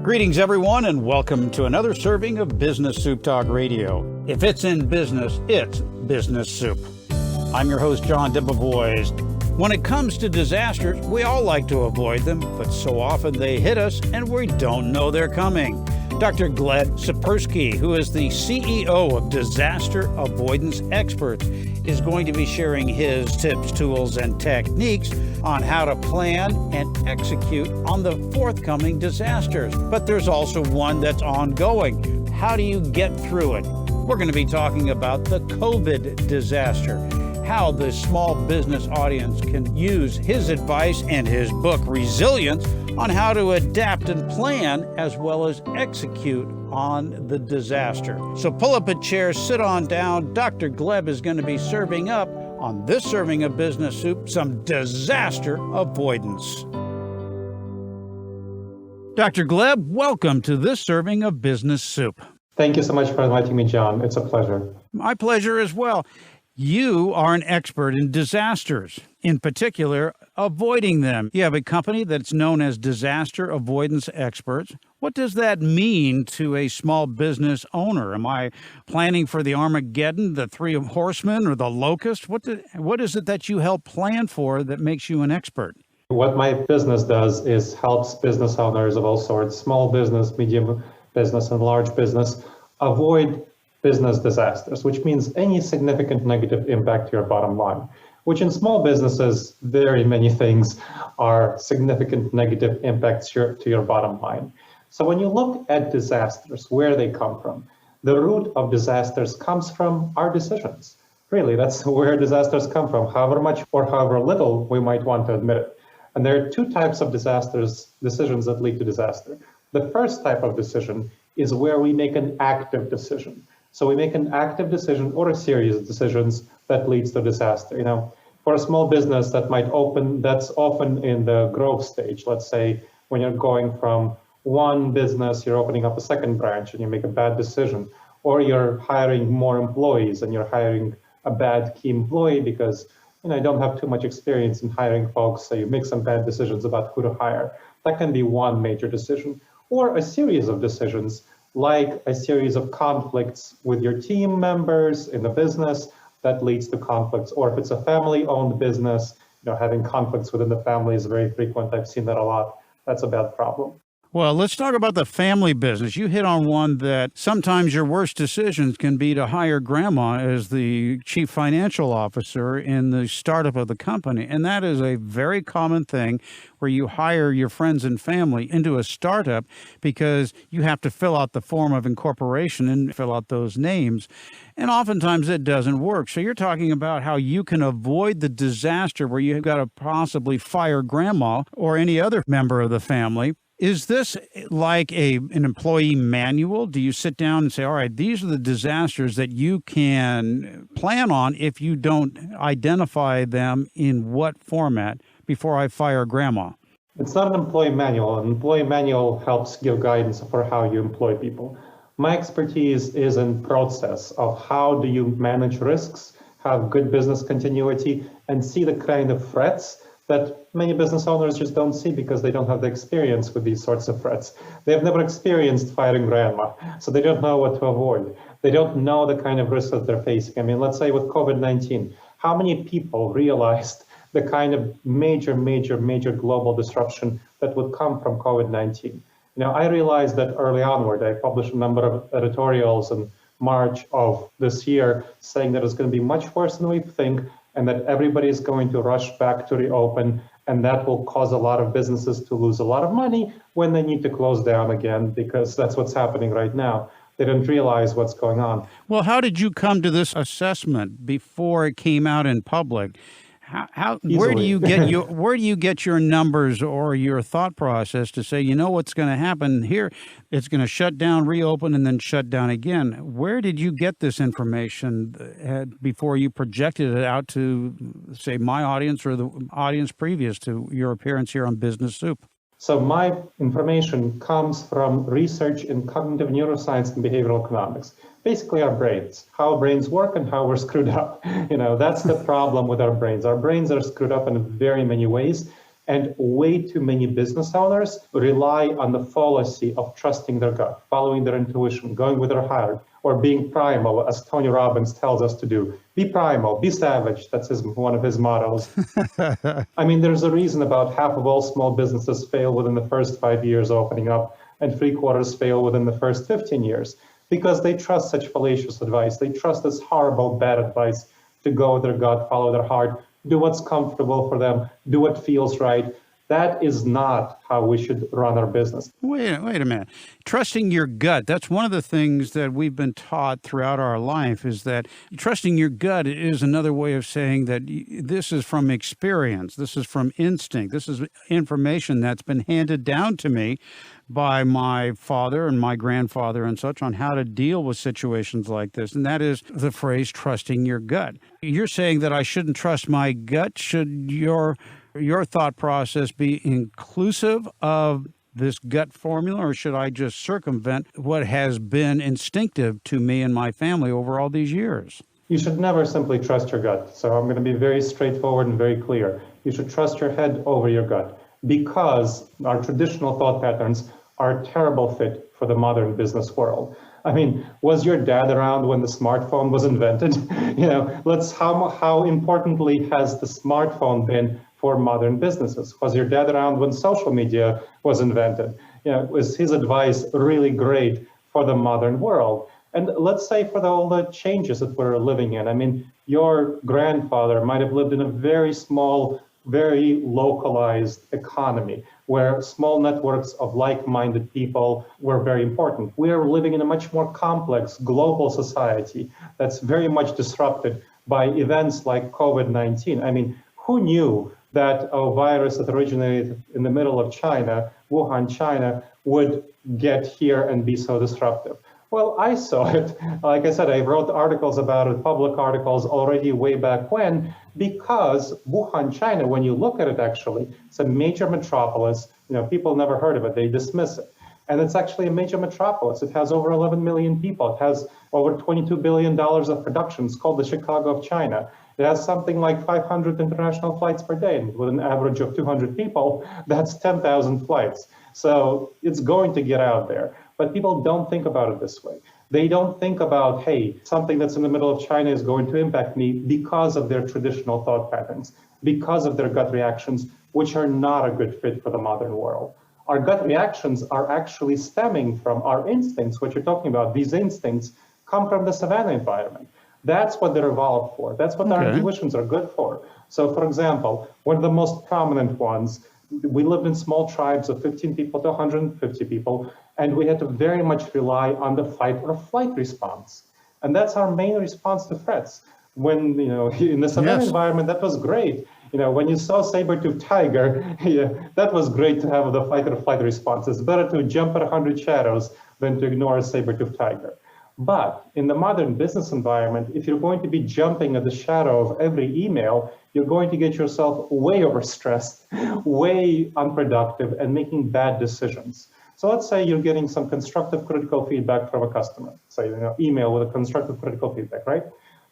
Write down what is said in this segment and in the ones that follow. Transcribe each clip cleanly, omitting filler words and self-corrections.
Greetings, everyone, and welcome to another serving of Business Soup Talk Radio. If it's in business, it's Business Soup. I'm your host, John DeBevoise. When it comes to disasters, we all like to avoid them, but so often they hit us and we don't know they're coming. Dr. Gleb Tsipursky, who is the CEO of Disaster Avoidance Expert, is going to be sharing his tips, tools, and techniques on how to plan and execute on the forthcoming disasters. But there's also one that's ongoing. How do you get through it? We're going to be talking about the COVID disaster, how the small business audience can use his advice and his book, Resilience, on how to adapt and plan as well as execute on the disaster. So pull up a chair, sit on down. Dr. Gleb is going to be serving up on this serving of Business Soup some disaster avoidance. Dr. Gleb, welcome to this serving of Business Soup. Thank you so much for inviting me, John. It's a pleasure. My pleasure as well. You are an expert in disasters, in particular, avoiding them. You have a company that's known as Disaster Avoidance Experts. What does that mean to a small business owner? Am I planning for the Armageddon, the Three Horsemen, or the Locust? What is it that you help plan for that makes you an expert? What my business does is helps business owners of all sorts, small business, medium business, and large business, avoid business disasters, which means any significant negative impact to your bottom line, which in small businesses, very many things are significant negative impacts to your bottom line. So when you look at disasters, where they come from, the root of disasters comes from our decisions. Really, that's where disasters come from, however much or however little we might want to admit it. And there are two types of decisions that lead to disaster. The first type of decision is where we make an active decision. So we make an active decision or a series of decisions that leads to disaster. You know, for a small business that might open, that's often in the growth stage. Let's say when you're going from one business, you're opening up a second branch and you make a bad decision, or you're hiring more employees and you're hiring a bad key employee because you don't have too much experience in hiring folks, so you make some bad decisions about who to hire. That can be one major decision, or a series of decisions, like a series of conflicts with your team members in the business that leads to conflicts. Or if it's a family-owned business, having conflicts within the family is very frequent. I've seen that a lot. That's a bad problem. Well, let's talk about the family business. You hit on one that sometimes your worst decisions can be to hire grandma as the chief financial officer in the startup of the company. And that is a very common thing where you hire your friends and family into a startup because you have to fill out the form of incorporation and fill out those names. And oftentimes it doesn't work. So you're talking about how you can avoid the disaster where you've got to possibly fire grandma or any other member of the family. Is this like an employee manual? Do you sit down and say, all right, these are the disasters that you can plan on if you don't identify them in what format before I fire grandma? It's not an employee manual. An employee manual helps give guidance for how you employ people. My expertise is in process of how do you manage risks, have good business continuity, and see the kind of threats that many business owners just don't see because they don't have the experience with these sorts of threats. They've never experienced firing grandma, so they don't know what to avoid. They don't know the kind of risks that they're facing. I mean, let's say with COVID-19, how many people realized the kind of major global disruption that would come from COVID-19? I realized that early onward. I published a number of editorials in March of this year saying that it's going to be much worse than we think, and that everybody is going to rush back to reopen, and that will cause a lot of businesses to lose a lot of money when they need to close down again, because that's what's happening right now. They don't realize what's going on. Well, how did you come to this assessment before it came out in public? Where do you get your numbers or your thought process to say, what's going to happen here? It's going to shut down, reopen, and then shut down again. Where did you get this information before you projected it out to, say, my audience or the audience previous to your appearance here on Business Soup? So my information comes from research in cognitive neuroscience and behavioral economics. Basically our brains, how brains work and how we're screwed up. That's the problem with our brains. Our brains are screwed up in very many ways. And way too many business owners rely on the fallacy of trusting their gut, following their intuition, going with their heart, or being primal, as Tony Robbins tells us to do. Be primal, be savage. That's one of his mottos. I mean, there's a reason about half of all small businesses fail within the first 5 years opening up, and 3/4 fail within the first 15 years, because they trust such fallacious advice. They trust this horrible, bad advice to go with their gut, follow their heart, do what's comfortable for them, do what feels right. That is not how we should run our business. Wait a minute. Trusting your gut, that's one of the things that we've been taught throughout our life, is that trusting your gut is another way of saying that this is from experience, this is from instinct, this is information that's been handed down to me by my father and my grandfather and such on how to deal with situations like this. And that is the phrase, trusting your gut. You're saying that I shouldn't trust my gut. Should your thought process be inclusive of this gut formula, or should I just circumvent what has been instinctive to me and my family over all these years? You should never simply trust your gut. So I'm going to be very straightforward and very clear. You should trust your head over your gut, because our traditional thought patterns are a terrible fit for the modern business world. I mean, was your dad around when the smartphone was invented? How importantly has the smartphone been for modern businesses? Was your dad around when social media was invented? Was his advice really great for the modern world? And let's say for all the changes that we're living in. I mean, your grandfather might have lived in a very small, very localized economy where small networks of like-minded people were very important. We are living in a much more complex global society that's very much disrupted by events like COVID-19. I mean, who knew that a virus that originated in the middle of China, Wuhan, China, would get here and be so disruptive? Well, I saw it. Like I said, I wrote articles about it, public articles already way back when, because Wuhan, China, when you look at it, actually, it's a major metropolis. People never heard of it. They dismiss it. And it's actually a major metropolis. It has over 11 million people. It has over $22 billion of production. It's called the Chicago of China. It has something like 500 international flights per day. And with an average of 200 people, that's 10,000 flights. So it's going to get out there. But people don't think about it this way. They don't think about, hey, something that's in the middle of China is going to impact me because of their traditional thought patterns, because of their gut reactions, which are not a good fit for the modern world. Our gut reactions are actually stemming from our instincts, what you're talking about. These instincts come from the savanna environment. That's what they're evolved for. That's what our intuitions are good for. So, for example, one of the most prominent ones, we lived in small tribes of 15 people to 150 people, and we had to very much rely on the fight or flight response. And that's our main response to threats. When, in the savanna environment, that was great. When you saw saber-toothed tiger, that was great to have the fight or flight response. It's better to jump at 100 shadows than to ignore a saber-toothed tiger. But in the modern business environment, if you're going to be jumping at the shadow of every email, you're going to get yourself way overstressed, way unproductive, and making bad decisions. So let's say you're getting some constructive critical feedback from a customer, say email with a constructive critical feedback, right?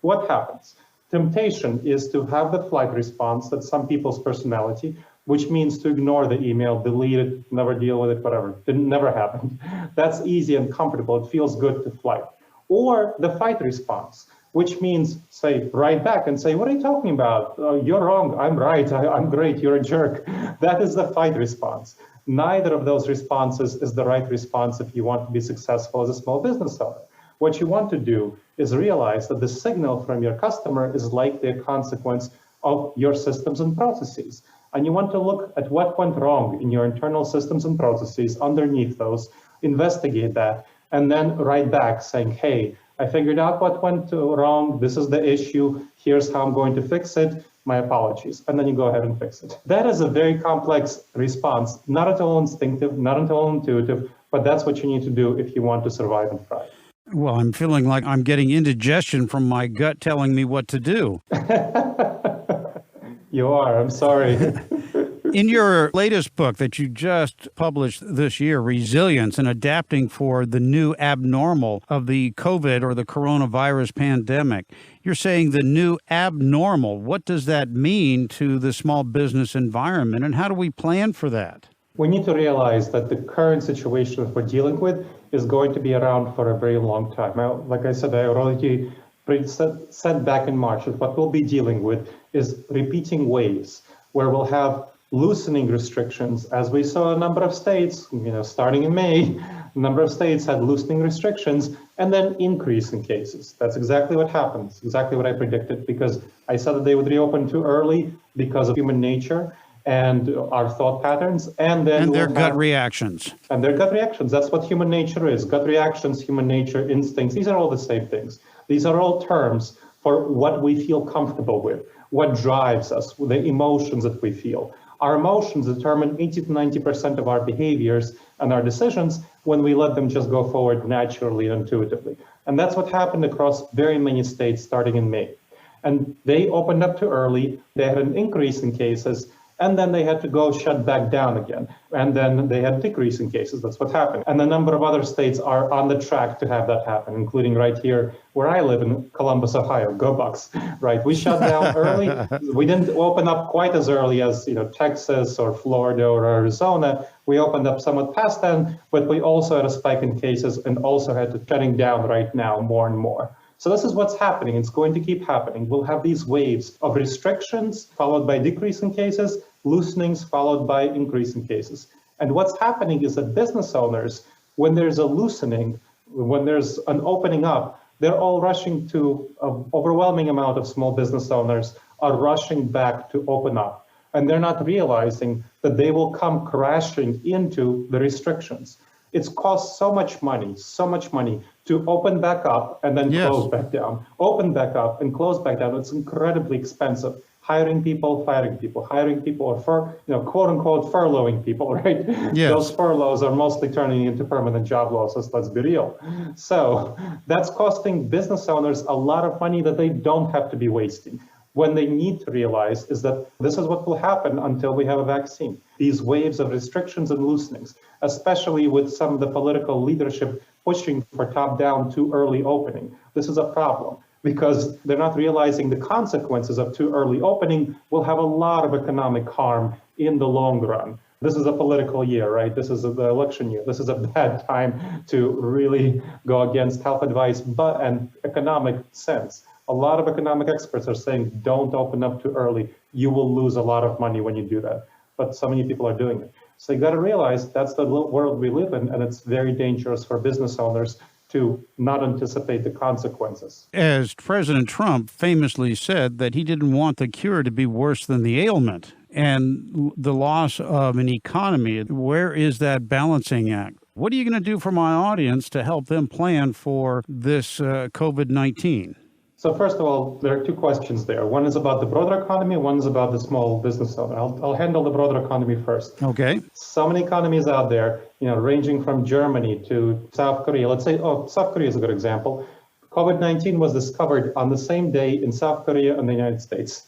What happens? Temptation is to have the flight response, that's some people's personality, which means to ignore the email, delete it, never deal with it, whatever. It never happened. That's easy and comfortable. It feels good to flight. Or the fight response, which means, say, write back and say, what are you talking about? You're wrong, I'm right, I'm great, you're a jerk. That is the fight response. Neither of those responses is the right response if you want to be successful as a small business owner. What you want to do is realize that the signal from your customer is likely a consequence of your systems and processes. And you want to look at what went wrong in your internal systems and processes underneath those, investigate that, and then write back saying, hey, I figured out what went wrong, this is the issue, here's how I'm going to fix it, my apologies. And then you go ahead and fix it. That is a very complex response, not at all instinctive, not at all intuitive, but that's what you need to do if you want to survive and thrive. Well, I'm feeling like I'm getting indigestion from my gut telling me what to do. You are, I'm sorry. In your latest book that you just published this year, Resilience and Adapting for the New Abnormal of the COVID or the coronavirus pandemic, you're saying the new abnormal. What does that mean to the small business environment, and how do we plan for that? We need to realize that the current situation that we're dealing with is going to be around for a very long time. Now, like I said, I already said back in March that what we'll be dealing with is repeating waves where we'll have loosening restrictions. As we saw a number of states, starting in May, a number of states had loosening restrictions and then increase in cases. That's exactly what happens, exactly what I predicted, because I said that they would reopen too early because of human nature and our thought patterns, and then their gut reactions. And their gut reactions. That's what human nature is. Gut reactions, human nature, instincts, these are all the same things. These are all terms for what we feel comfortable with, what drives us, the emotions that we feel. Our emotions determine 80 to 90% of our behaviors and our decisions when we let them just go forward naturally and intuitively. And that's what happened across very many states starting in May. And they opened up too early, they had an increase in cases, and then they had to go shut back down again. And then they had decrease in cases. That's what happened. And a number of other states are on the track to have that happen, including right here where I live in Columbus, Ohio. Go Bucks, right? We shut down early. We didn't open up quite as early as Texas or Florida or Arizona. We opened up somewhat past then, but we also had a spike in cases and also had to shutting down right now more and more. So this is what's happening. It's going to keep happening. We'll have these waves of restrictions followed by decrease in cases, loosenings followed by increase in cases. And what's happening is that business owners, when there's a loosening, when there's an opening up, they're all rushing to, an overwhelming amount of small business owners are rushing back to open up. And they're not realizing that they will come crashing into the restrictions. It's cost so much money to open back up and then close back down, open back up and close back down. It's incredibly expensive. Hiring people, firing people, hiring people, or quote unquote furloughing people, right? Yes. Those furloughs are mostly turning into permanent job losses, let's be real. So that's costing business owners a lot of money that they don't have to be wasting. When they need to realize is that this is what will happen until we have a vaccine. These waves of restrictions and loosenings, especially with some of the political leadership pushing for top-down too early opening. This is a problem because they're not realizing the consequences of too early opening will have a lot of economic harm in the long run. This is a political year, right? This is the election year. This is a bad time to really go against health advice and economic sense. A lot of economic experts are saying, don't open up too early. You will lose a lot of money when you do that. But so many people are doing it. So you got to realize that's the world we live in, and it's very dangerous for business owners to not anticipate the consequences. As President Trump famously said that he didn't want the cure to be worse than the ailment and the loss of an economy. Where is that balancing act? What are you going to do for my audience to help them plan for this COVID-19? So first of all, there are two questions there. One is about the broader economy, one is about the small business owner. I'll handle the broader economy first. Okay. So many economies out there, ranging from Germany to South Korea. Let's say, South Korea is a good example. COVID-19 was discovered on the same day in South Korea and the United States.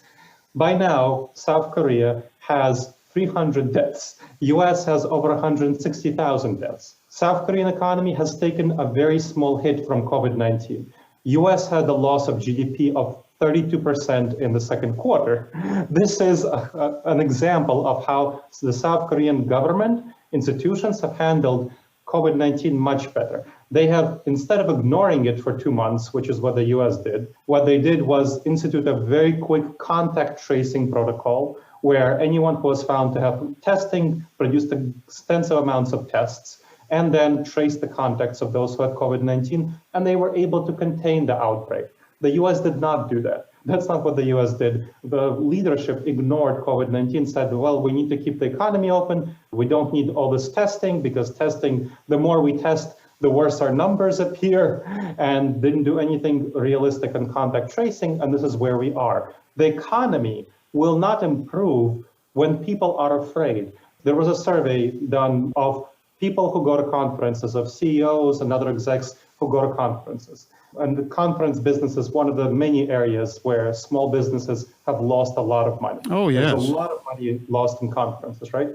By now, South Korea has 300 deaths. US has over 160,000 deaths. South Korean economy has taken a very small hit from COVID-19. US had a loss of GDP of 32% in the second quarter. This is an example of how the South Korean government institutions have handled COVID-19 much better. They have, instead of ignoring it for 2 months, which is what the US did, what they did was institute a very quick contact tracing protocol where anyone who was found to have testing produced extensive amounts of tests and then trace the contacts of those who had COVID-19, and they were able to contain the outbreak. The US did not do that. That's not what the US did. The leadership ignored COVID-19, said, well, we need to keep the economy open. We don't need all this testing because testing, the more we test, the worse our numbers appear, and didn't do anything realistic on contact tracing, and this is where we are. The economy will not improve when people are afraid. There was a survey done of people who go to conferences, of CEOs and other execs who go to conferences. And the conference business is one of the many areas where small businesses have lost a lot of money. Oh, yes. There's a lot of money lost in conferences, right?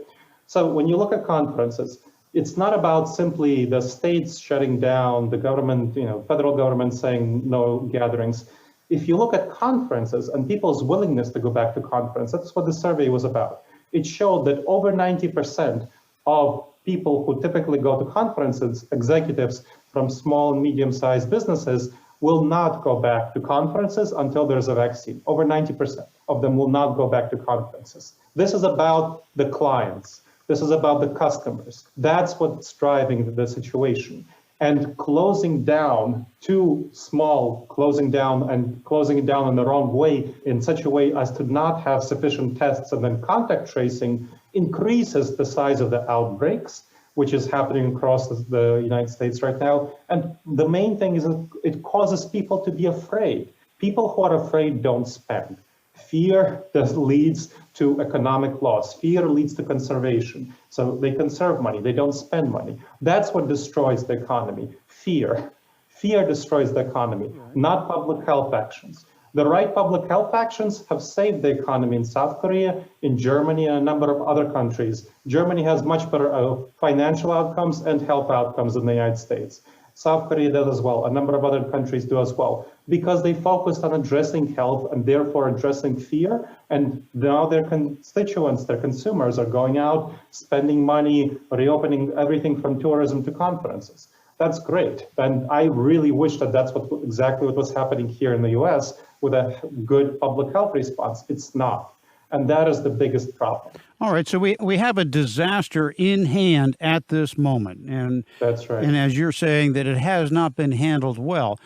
So when you look at conferences, it's not about simply the states shutting down, the government, federal government saying no gatherings. If you look at conferences and people's willingness to go back to conference, that's what the survey was about. It showed that over 90% of people who typically go to conferences, executives from small and medium-sized businesses, will not go back to conferences until there's a vaccine. Over 90% of them will not go back to conferences. This is about the clients. This is about the customers. That's what's driving the situation. And closing down too small, closing down in the wrong way, in such a way as to not have sufficient tests and then contact tracing, increases the size of the outbreaks, which is happening across the United States right now. And the main thing is it causes people to be afraid. People who are afraid don't spend. Fear leads to economic loss. Fear leads to conservation. So they conserve money, they don't spend money. That's what destroys the economy. Fear. Fear destroys the economy, not public health actions. The right public health actions have saved the economy in South Korea, in Germany, and a number of other countries. Germany has much better financial outcomes and health outcomes than the United States. South Korea does as well. A number of other countries do as well, because they focused on addressing health and therefore addressing fear. And now their constituents, their consumers are going out, spending money, reopening everything from tourism to conferences. That's great. And I really wish that that's exactly what was happening here in the US with a good public health response. It's not. And that is the biggest problem. All right, so we have a disaster in hand at this moment. And that's right. And as you're saying, that it has not been handled well.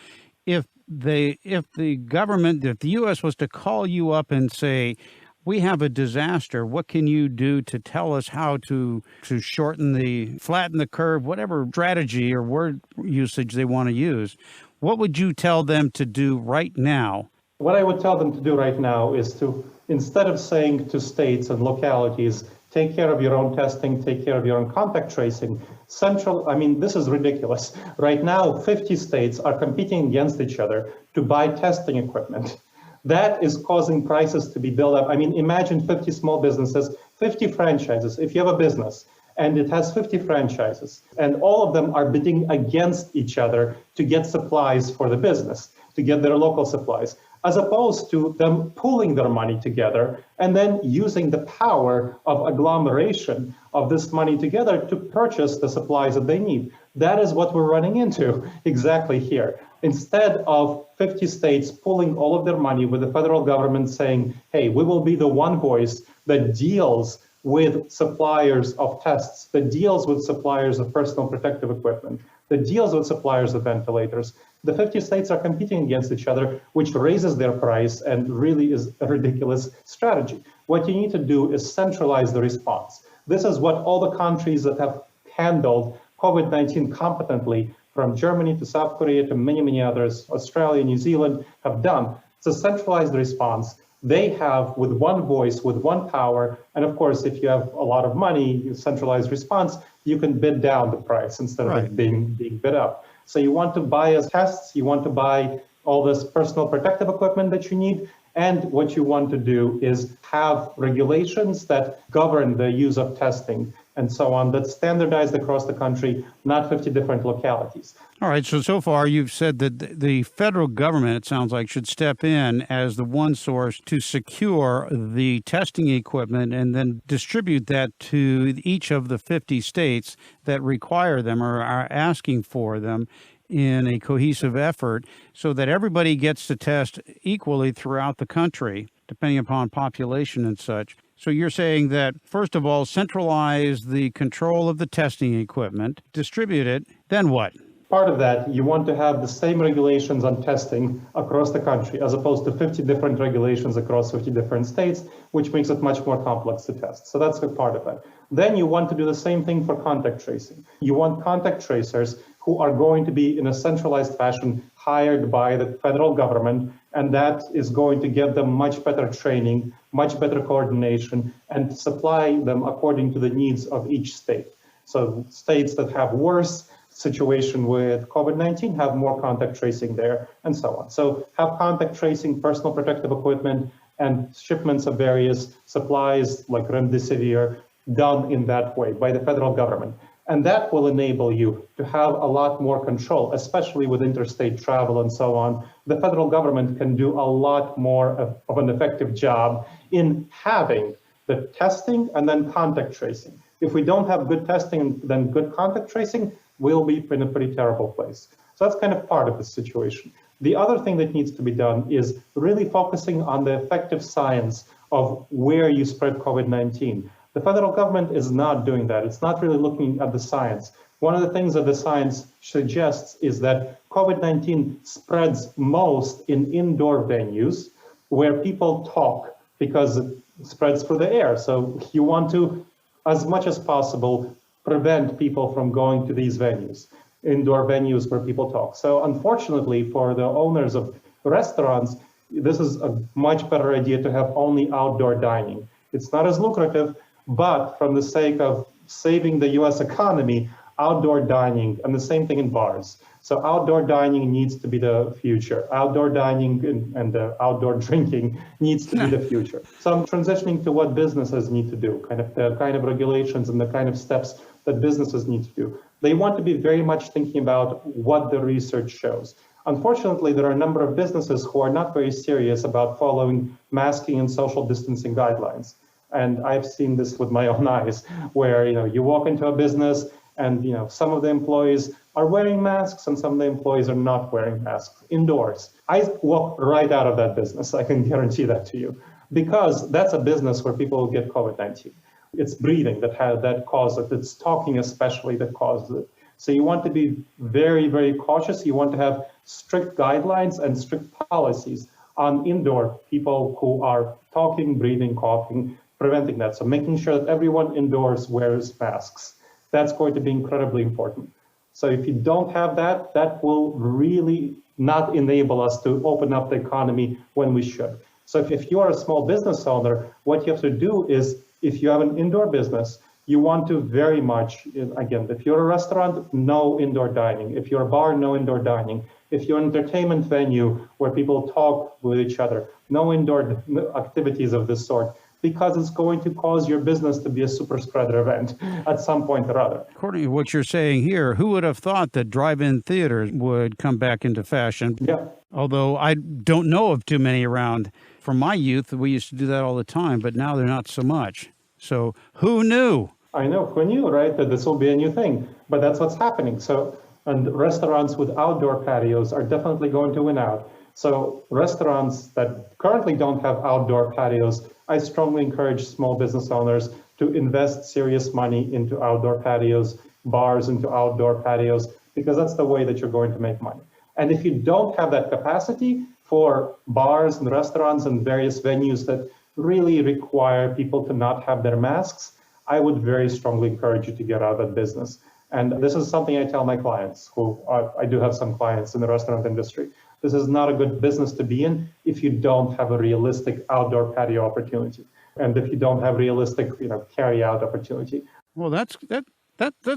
If the government, if the U.S. was to call you up and say, we have a disaster, what can you do to tell us how to flatten the curve, whatever strategy or word usage they want to use, what would you tell them to do right now? What I would tell them to do right now is to, instead of saying to states and localities, take care of your own testing, take care of your own contact tracing, this is ridiculous. Right now, 50 states are competing against each other to buy testing equipment. That is causing prices to be built up. Imagine 50 small businesses, 50 franchises. If you have a business and it has 50 franchises and all of them are bidding against each other to get supplies for the business, to get their local supplies, as opposed to them pooling their money together and then using the power of agglomeration of this money together to purchase the supplies that they need. That is what we're running into exactly here. Instead of 50 states pooling all of their money with the federal government saying, hey, we will be the one voice that deals with suppliers of tests, that deals with suppliers of personal protective equipment, that deals with suppliers of ventilators. The 50 states are competing against each other, which raises their price and really is a ridiculous strategy. What you need to do is centralize the response. This is what all the countries that have handled COVID-19 competently, from Germany to South Korea to many, many others, Australia, New Zealand, have done. To centralize the response, they have with one voice, with one power, and of course, if you have a lot of money, centralized response, you can bid down the price instead of it being bid up. So you want to buy tests, you want to buy all this personal protective equipment that you need, and what you want to do is have regulations that govern the use of testing and so on, that's standardized across the country, not 50 different localities. All right, so far you've said that the federal government, it sounds like, should step in as the one source to secure the testing equipment and then distribute that to each of the 50 states that require them or are asking for them in a cohesive effort so that everybody gets to test equally throughout the country, depending upon population and such. So you're saying that, first of all, centralize the control of the testing equipment, distribute it, then what? Part of that, you want to have the same regulations on testing across the country, as opposed to 50 different regulations across 50 different states, which makes it much more complex to test. So that's a part of it. Then you want to do the same thing for contact tracing. You want contact tracers who are going to be in a centralized fashion hired by the federal government, and that is going to give them much better training, much better coordination, and supply them according to the needs of each state. So states that have worse situation with COVID-19 have more contact tracing there, and so on. So have contact tracing, personal protective equipment, and shipments of various supplies like remdesivir done in that way by the federal government. And that will enable you to have a lot more control, especially with interstate travel and so on. The federal government can do a lot more of an effective job in having the testing and then contact tracing. If we don't have good testing and then good contact tracing, we'll be in a pretty terrible place. So that's kind of part of the situation. The other thing that needs to be done is really focusing on the effective science of where you spread COVID-19. The federal government is not doing that. It's not really looking at the science. One of the things that the science suggests is that COVID-19 spreads most in indoor venues where people talk because it spreads through the air. So you want to, as much as possible, prevent people from going to these venues, indoor venues where people talk. So unfortunately for the owners of restaurants, this is a much better idea to have only outdoor dining. It's not as lucrative, but from the sake of saving the US economy, outdoor dining, and the same thing in bars. So outdoor dining needs to be the future. Outdoor dining and outdoor drinking needs to be the future. So I'm transitioning to what businesses need to do, kind of the kind of regulations and the kind of steps that businesses need to do. They want to be very much thinking about what the research shows. Unfortunately, there are a number of businesses who are not very serious about following masking and social distancing guidelines. And I've seen this with my own eyes, where you walk into a business and some of the employees are wearing masks and some of the employees are not wearing masks indoors. I walk right out of that business, I can guarantee that to you, because that's a business where people will get COVID-19. It's breathing that causes it, it's talking especially that causes it. So you want to be very, very cautious. You want to have strict guidelines and strict policies on indoor people who are talking, breathing, coughing, preventing that. So making sure that everyone indoors wears masks. That's going to be incredibly important. So if you don't have that, that will really not enable us to open up the economy when we should. So if you are a small business owner, what you have to do is, if you have an indoor business, you want to very much, again, if you're a restaurant, no indoor dining. If you're a bar, no indoor dining. If you're an entertainment venue where people talk with each other, no indoor activities of this sort, because it's going to cause your business to be a super spreader event at some point or other. According to what you're saying here, who would have thought that drive-in theaters would come back into fashion? Yeah. Although I don't know of too many around. From my youth, we used to do that all the time, but now they're not so much. So who knew? I know, who knew, right, that this will be a new thing, but that's what's happening. So, and restaurants with outdoor patios are definitely going to win out. So restaurants that currently don't have outdoor patios, I strongly encourage small business owners to invest serious money into outdoor patios, bars into outdoor patios, because that's the way that you're going to make money. And if you don't have that capacity for bars and restaurants and various venues that really require people to not have their masks, I would very strongly encourage you to get out of that business. And this is something I tell my clients, I do have some clients in the restaurant industry. This is not a good business to be in if you don't have a realistic outdoor patio opportunity, and if you don't have realistic, carry-out opportunity. Well, that's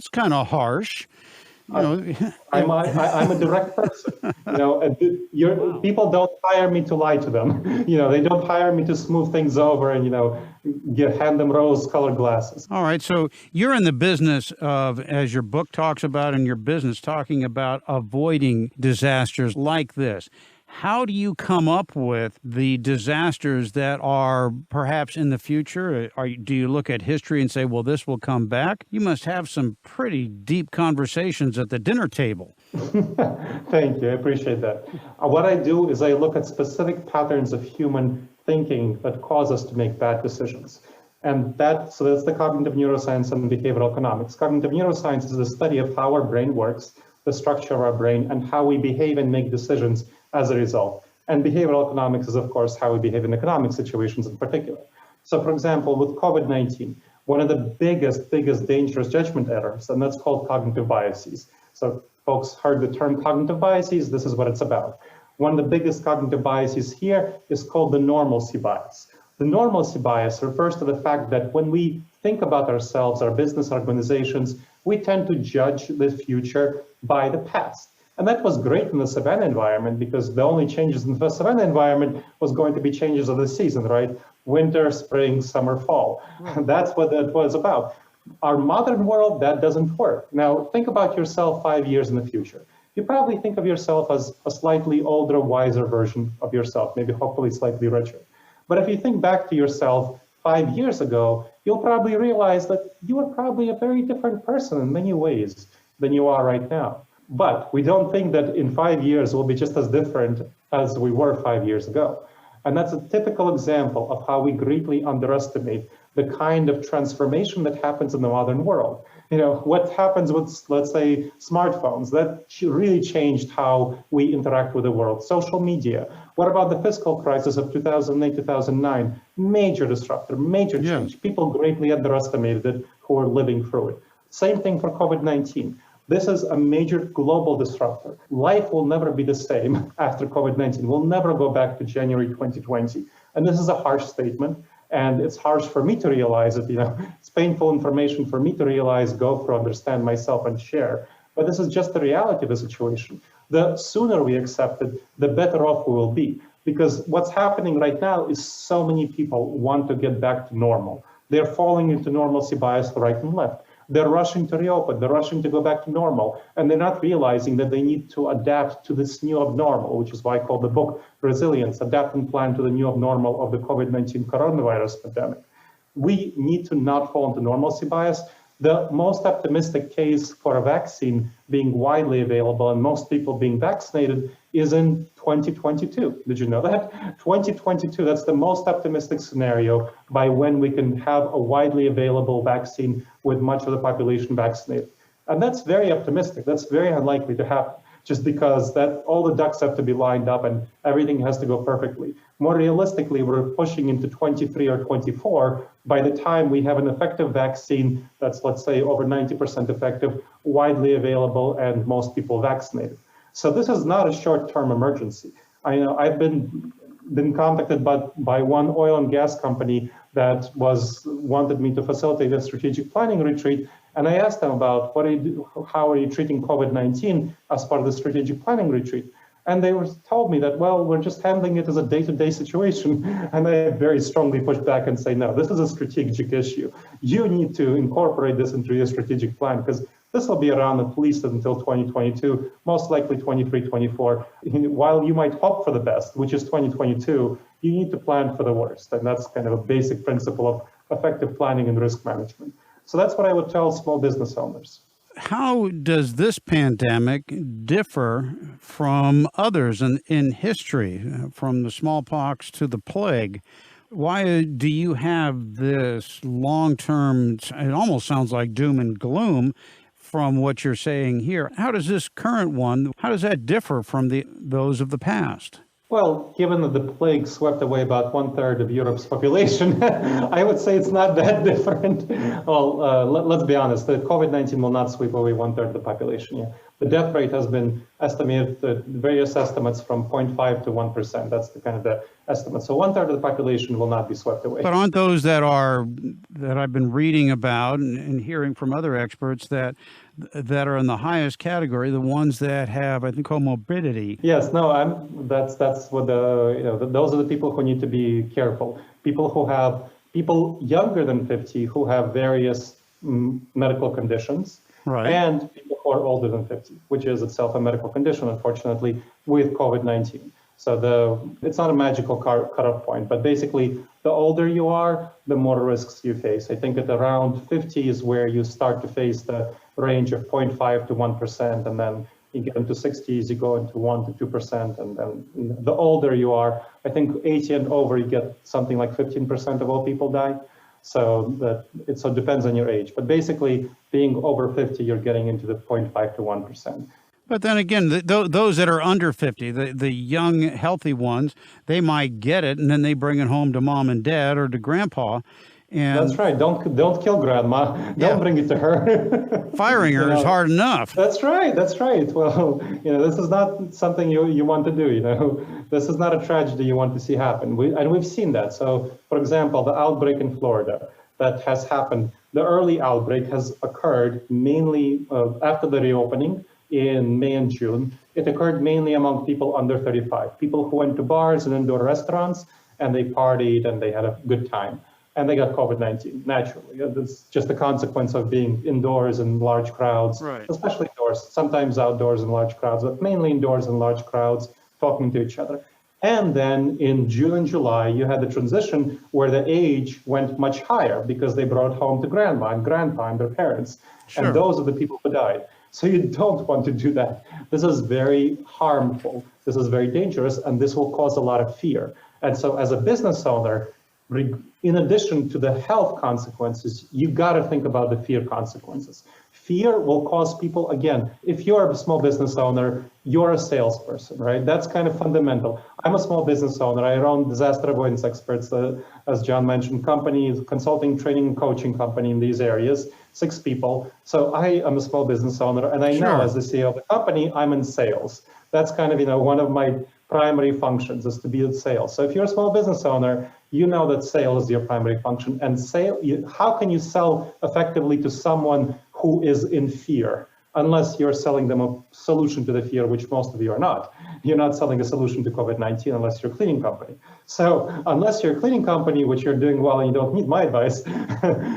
kind of harsh. I'm a direct person. People don't hire me to lie to them. They don't hire me to smooth things over and hand them rose-colored glasses. All right, so you're in the business of, as your book talks about, and your business talking about avoiding disasters like this. How do you come up with the disasters that are perhaps in the future? Do you look at history and say, well, this will come back? You must have some pretty deep conversations at the dinner table. Thank you. I appreciate that. What I do is I look at specific patterns of human thinking that cause us to make bad decisions. And that's the cognitive neuroscience and behavioral economics. Cognitive neuroscience is the study of how our brain works, the structure of our brain, and how we behave and make decisions as a result. And behavioral economics is, of course, how we behave in economic situations in particular. So, for example, with COVID-19, one of the biggest dangerous judgment errors, and that's called cognitive biases. So folks heard the term cognitive biases, this is what it's about. One of the biggest cognitive biases here is called the normalcy bias. The normalcy bias refers to the fact that when we think about ourselves, our business organizations, we tend to judge the future by the past. And that was great in the savanna environment because the only changes in the savanna environment was going to be changes of the season, right? Winter, spring, summer, fall. Right. That's what that was about. Our modern world, that doesn't work. Now, think about yourself 5 years in the future. You probably think of yourself as a slightly older, wiser version of yourself, maybe hopefully slightly richer. But if you think back to yourself 5 years ago, you'll probably realize that you were probably a very different person in many ways than you are right now. But we don't think that in 5 years we'll be just as different as we were 5 years ago. And that's a typical example of how we greatly underestimate the kind of transformation that happens in the modern world. You know, what happens with, let's say, smartphones, that really changed how we interact with the world. Social media. What about the fiscal crisis of 2008, 2009? Major disruptor, major change. People greatly underestimated it who are living through it. Same thing for COVID-19. This is a major global disruptor. Life will never be the same after COVID-19. We'll never go back to January 2020. And this is a harsh statement. And it's harsh for me to realize it, you know, it's painful information for me to realize, go through, understand myself and share. But this is just the reality of the situation. The sooner we accept it, the better off we will be. Because what's happening right now is so many people want to get back to normal. They're falling into normalcy bias right and left. They're rushing to reopen, they're rushing to go back to normal, and they're not realizing that they need to adapt to this new abnormal, which is why I call the book Resilience, Adapt and Plan to the New Abnormal of the COVID-19 coronavirus pandemic. We need to not fall into normalcy bias. The most optimistic case for a vaccine being widely available and most people being vaccinated is in 2022. Did you know that? 2022, that's the most optimistic scenario by when we can have a widely available vaccine with much of the population vaccinated. And that's very optimistic. That's very unlikely to happen just because that all the ducks have to be lined up and everything has to go perfectly. More realistically, we're pushing into 23 or 24 by the time we have an effective vaccine that's, let's say, over 90% effective, widely available, and most people vaccinated. So this is not a short-term emergency. I know I've been contacted by one oil and gas company that wanted me to facilitate a strategic planning retreat, and I asked them about how are you treating COVID-19 as part of the strategic planning retreat. And they told me that, well, we're just handling it as a day-to-day situation. And I very strongly pushed back and say, no, this is a strategic issue. You need to incorporate this into your strategic plan because this will be around at least until 2022, most likely 23, 24. While you might hope for the best, which is 2022, you need to plan for the worst. And that's kind of a basic principle of effective planning and risk management. So that's what I would tell small business owners. How does this pandemic differ from others in history, from the smallpox to the plague? Why do you have this long-term, it almost sounds like doom and gloom from what you're saying here? How does this current one, how does that differ from those of the past? Well, given that the plague swept away about 1/3 of Europe's population, I would say it's not that different. Well, let's be honest, the COVID-19 will not sweep away 1/3 of the population. Yeah. The death rate has been estimated, various estimates from 0.5 to 1%. That's the kind of the estimate. So 1/3 of the population will not be swept away. But aren't those that I've been reading about and hearing from other experts that are in the highest category, the ones that have, I think, comorbidity? Yes, no, that's what those are the people who need to be careful. People younger than 50 who have various medical conditions, right, and people who are older than 50, which is itself a medical condition, unfortunately, with COVID-19. So it's not a magical cutoff point, but basically, the older you are, the more risks you face. I think at around 50 is where you start to face the range of 0.5 to 1%, and then you get into 60s, you go into 1 to 2%, and then the older you are, I think 80 and over, you get something like 15% of all people die. So it depends on your age, but basically, being over 50, you're getting into the 0.5 to 1%. But then again, those that are under 50, the young, healthy ones, they might get it, and then they bring it home to mom and dad or to grandpa. And that's right. Don't kill grandma. Don't bring it to her. Firing her is hard enough. That's right. That's right. Well, this is not something you want to do. This is not a tragedy you want to see happen. We've seen that. So, for example, the outbreak in Florida that has happened. The early outbreak has occurred mainly after the reopening in May and June, it occurred mainly among people under 35, people who went to bars and indoor restaurants, and they partied and they had a good time. And they got COVID-19, naturally. It's just a consequence of being indoors in large crowds, Right. especially indoors, sometimes outdoors in large crowds, but mainly indoors in large crowds, talking to each other. And then in June and July, you had the transition where the age went much higher because they brought home to grandma and grandpa and their parents. Sure. And those are the people who died. So you don't want to do that. This is very harmful. This is very dangerous, and this will cause a lot of fear. And so as a business owner, in addition to the health consequences, you got to think about the fear consequences. Fear will cause people, again, if you're a small business owner, you're a salesperson, right? That's kind of fundamental. I'm a small business owner. I run Disaster Avoidance Experts, as John mentioned, company, consulting, training, and coaching company in these areas, 6 people. So I am a small business owner, and I know as the CEO of the company, I'm in sales. That's kind of, one of my primary functions is to be in sales. So if you're a small business owner, you know that sales is your primary function. And how can you sell effectively to someone who is in fear? Unless you're selling them a solution to the fear, which most of you are not. You're not selling a solution to COVID-19 unless you're a cleaning company. So unless you're a cleaning company, which you're doing well and you don't need my advice,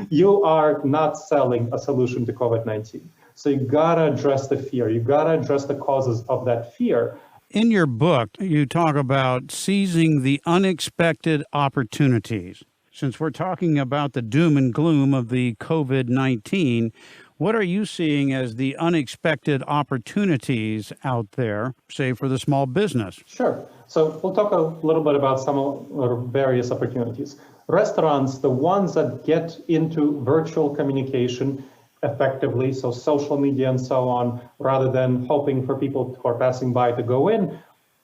you are not selling a solution to COVID-19. So you gotta address the fear. You gotta address the causes of that fear. In your book, you talk about seizing the unexpected opportunities. Since we're talking about the doom and gloom of the COVID-19, what are you seeing as the unexpected opportunities out there, say, for the small business? Sure. So we'll talk a little bit about some various opportunities. Restaurants, the ones that get into virtual communication effectively, so social media and so on, rather than hoping for people who are passing by to go in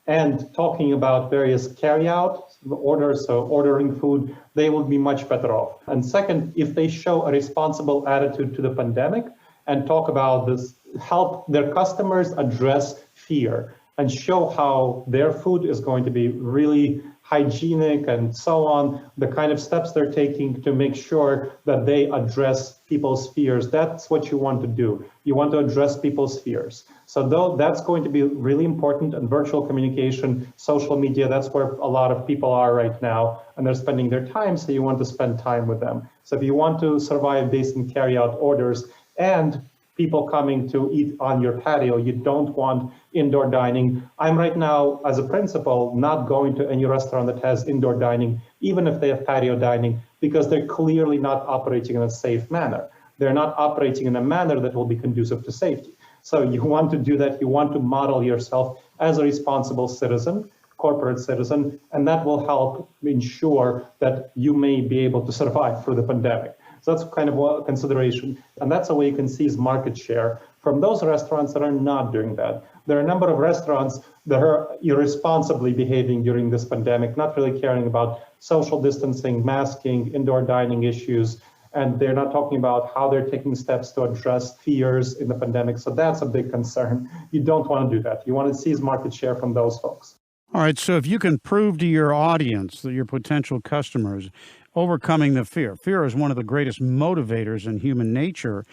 and talking about various carry-out orders, so ordering food, they will be much better off. And second, if they show a responsible attitude to the pandemic and talk about this, help their customers address fear and show how their food is going to be really hygienic and so on, the kind of steps they're taking to make sure that they address people's fears. That's what you want to do. You want to address people's fears. So though that's going to be really important, and virtual communication, social media, that's where a lot of people are right now, and they're spending their time, so you want to spend time with them. So if you want to survive based on carry-out orders and people coming to eat on your patio, you don't want indoor dining. I'm right now, as a principal, not going to any restaurant that has indoor dining, even if they have patio dining, because they're clearly not operating in a safe manner. They're not operating in a manner that will be conducive to safety. So you want to do that. You want to model yourself as a responsible citizen, corporate citizen, and that will help ensure that you may be able to survive through the pandemic. So that's kind of a consideration. And that's a way you can seize market share from those restaurants that are not doing that. There are a number of restaurants that are irresponsibly behaving during this pandemic, not really caring about social distancing, masking, indoor dining issues, and they're not talking about how they're taking steps to address fears in the pandemic. So that's a big concern. You don't want to do that. You want to seize market share from those folks. All right, so if you can prove to your audience, that your potential customers, overcoming the fear. Fear is one of the greatest motivators in human nature,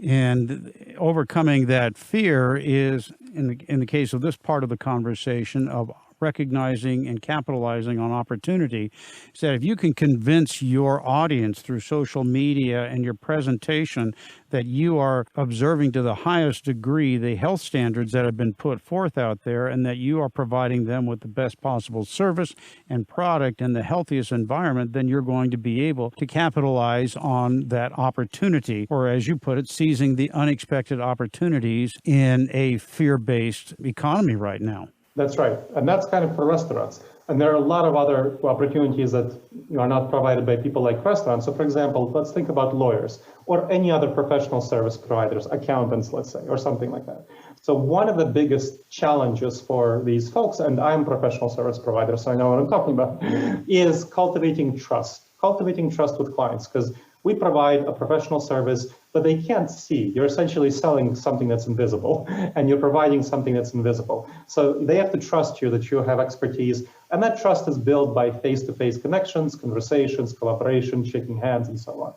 and overcoming that fear is, in the case of this part of the conversation, of recognizing and capitalizing on opportunity, is that if you can convince your audience through social media and your presentation that you are observing to the highest degree the health standards that have been put forth out there, and that you are providing them with the best possible service and product and the healthiest environment, then you're going to be able to capitalize on that opportunity, or as you put it, seizing the unexpected opportunities in a fear-based economy right now. That's right. And that's kind of for restaurants. And there are a lot of other opportunities that are not provided by people like restaurants. So for example, let's think about lawyers or any other professional service providers, accountants, let's say, or something like that. So one of the biggest challenges for these folks, and I'm a professional service provider, so I know what I'm talking about, is cultivating trust with clients, because we provide a professional service, but they can't see. You're essentially selling something that's invisible, and you're providing something that's invisible. So they have to trust you that you have expertise, and that trust is built by face-to-face connections, conversations, collaboration, shaking hands, and so on.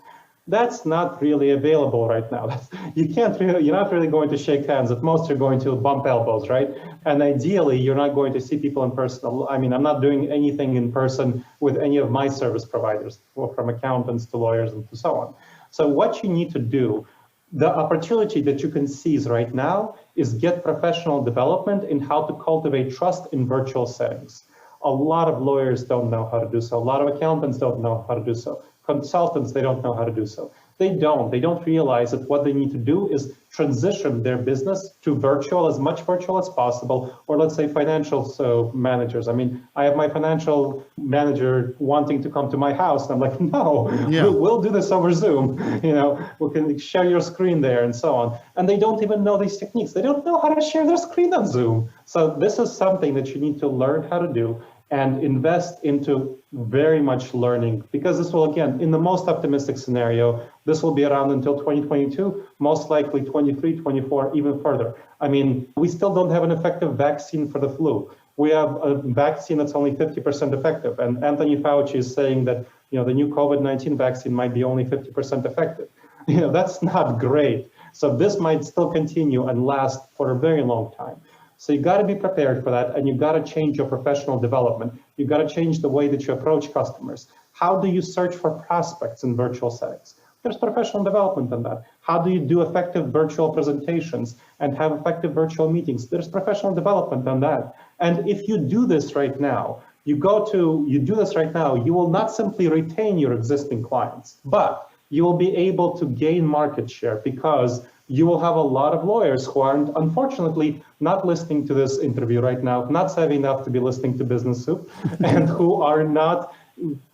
That's not really available right now. You're not really going to shake hands. At most, you're going to bump elbows, right? And ideally, you're not going to see people in person. I mean, I'm not doing anything in person with any of my service providers, from accountants to lawyers and so on. So what you need to do, the opportunity that you can seize right now is get professional development in how to cultivate trust in virtual settings. A lot of lawyers don't know how to do so. A lot of accountants don't know how to do so. Consultants, they don't know how to do so. They don't realize that what they need to do is transition their business to virtual, as much virtual as possible, or let's say financial managers. I mean, I have my financial manager wanting to come to my house, and I'm like, no, we'll do this over Zoom. We can share your screen there and so on. And they don't even know these techniques. They don't know how to share their screen on Zoom. So this is something that you need to learn how to do and invest into very much learning, because this will, again, in the most optimistic scenario, this will be around until 2022, most likely 23, 24, even further. I mean, we still don't have an effective vaccine for the flu. We have a vaccine that's only 50% effective. And Anthony Fauci is saying that, the new COVID-19 vaccine might be only 50% effective. That's not great. So this might still continue and last for a very long time. So you got to be prepared for that, and you got to change your professional development. You got to change the way that you approach customers. How do you search for prospects in virtual settings? There's professional development in that. How do you do effective virtual presentations and have effective virtual meetings? There's professional development on that. And if you do this right now, you do this right now, you will not simply retain your existing clients, but you will be able to gain market share, because you will have a lot of lawyers who aren't, unfortunately, not listening to this interview right now, not savvy enough to be listening to BizSoup, and who are not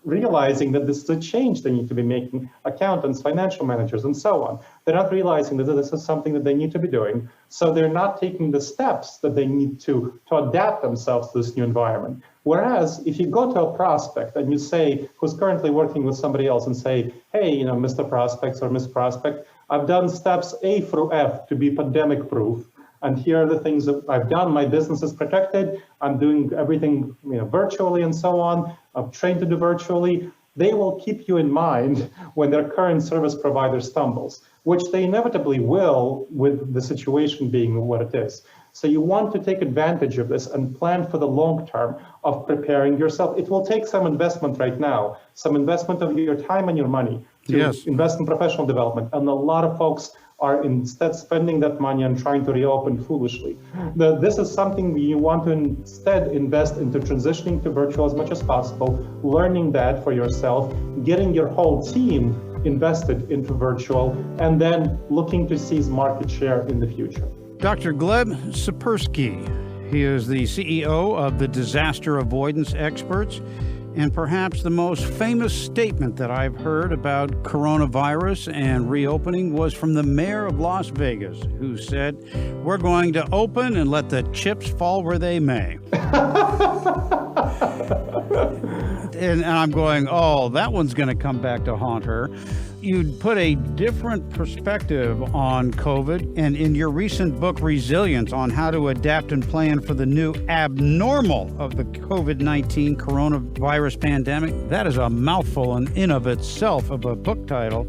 realizing that this is a change they need to be making, accountants, financial managers, and so on. They're not realizing that this is something that they need to be doing, so they're not taking the steps that they need to adapt themselves to this new environment. Whereas if you go to a prospect and you say, who's currently working with somebody else, and say, hey, Mr. Prospects or Miss Prospect, I've done steps A through F to be pandemic proof, and here are the things that I've done. My business is protected. I'm doing everything virtually and so on. I'm trained to do virtually. They will keep you in mind when their current service provider stumbles, which they inevitably will, with the situation being what it is. So you want to take advantage of this and plan for the long term of preparing yourself. It will take some investment right now, some investment of your time and your money to invest in professional development. And a lot of folks are instead spending that money and trying to reopen foolishly. This is something you want to instead invest into transitioning to virtual as much as possible, learning that for yourself, getting your whole team invested into virtual, and then looking to seize market share in the future. Dr. Gleb Sapersky, he is the CEO of the Disaster Avoidance Experts, and perhaps the most famous statement that I've heard about coronavirus and reopening was from the mayor of Las Vegas, who said, "We're going to open and let the chips fall where they may." And I'm going, oh, that one's going to come back to haunt her. You'd put a different perspective on COVID, and in your recent book, Resilience, on how to adapt and plan for the new abnormal of the COVID-19 coronavirus pandemic. That is a mouthful in of itself of a book title.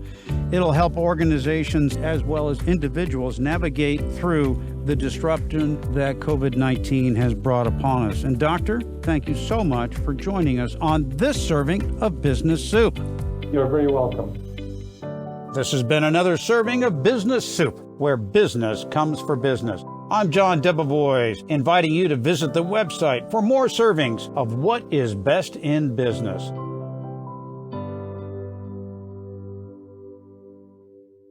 It'll help organizations as well as individuals navigate through the disruption that COVID-19 has brought upon us. And Doctor, thank you so much for joining us on this serving of Business Soup. You're very welcome. This has been another serving of Business Soup, where business comes for business. I'm John DeBevoise, inviting you to visit the website for more servings of what is best in business.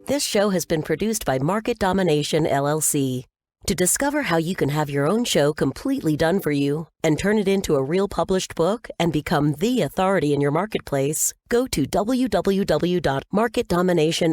This show has been produced by Market Domination, LLC. To discover how you can have your own show completely done for you and turn it into a real published book and become the authority in your marketplace, go to www.marketdomination